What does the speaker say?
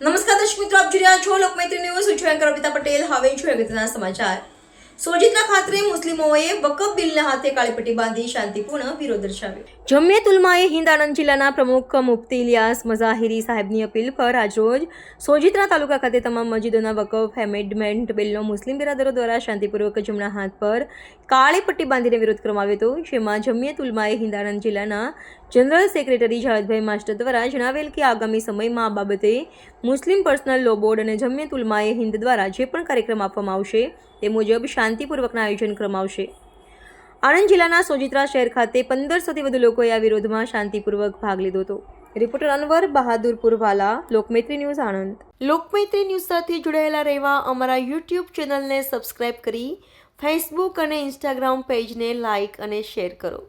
નમસ્કાર દર્શક મિત્રો, આપ જોઈ રહ્યા છો લોકમૈત્રી ન્યૂઝ. હું છું એન્કર અર્પિતા પટેલ. હવે જોઈએ અગત્યના સમાચાર. સોજિત્રા ખાતે મુસ્લિમોએ વકફ બિલના હાથે કાળીપટ્ટી બાંધી શાંતિપૂર્ણ વિરોધ દર્શાવ્યો. જમિયત ઉલમાએ હિન્દ આણંદ જિલ્લાના પ્રમુખ મુફ્તી ઇલિયાસ મઝાહિરી સાહેબની અપીલ પર આજરોજ સોજિત્રા તાલુકા ખાતે તમામ મસ્જિદોના વકફ એમેન્ડમેન્ટ બિલનો મુસ્લિમ બિરાદરો દ્વારા શાંતિપૂર્વક જમણા હાથ પર કાળીપટ્ટી બાંધીને વિરોધ કરવામાં આવ્યો હતો. જેમાં જમિયત ઉલમાએ હિન્દ આણંદ જિલ્લાના જનરલ સેક્રેટરી જાવેદભાઈ માસ્ટર દ્વારા જણાવેલ કે આગામી સમયમાં આ બાબતે મુસ્લિમ પર્સનલ લો બોર્ડ અને જમિયત ઉલમાએ હિન્દ દ્વારા જે પણ કાર્યક્રમ આપવામાં આવશે તે મુજબ શાંતિપૂર્વકના આયોજન કરવામાં આવશે. આણંદ જિલ્લાના સોજિત્રા શહેર ખાતે 1500થી વધુ લોકોએ આ વિરોધમાં શાંતિપૂર્વક ભાગ લીધો હતો. Reporter Anwar Bahadurpurwala, Lokmaitri news Anand. Lokmaitri news સાથે જોડાયેલા રહેવા અમારા યુટ્યુબ ચેનલને સબસ્ક્રાઇબ કરી ફેસબુક અને ઇન્સ્ટાગ્રામ પેજને લાઇક અને શેર કરો.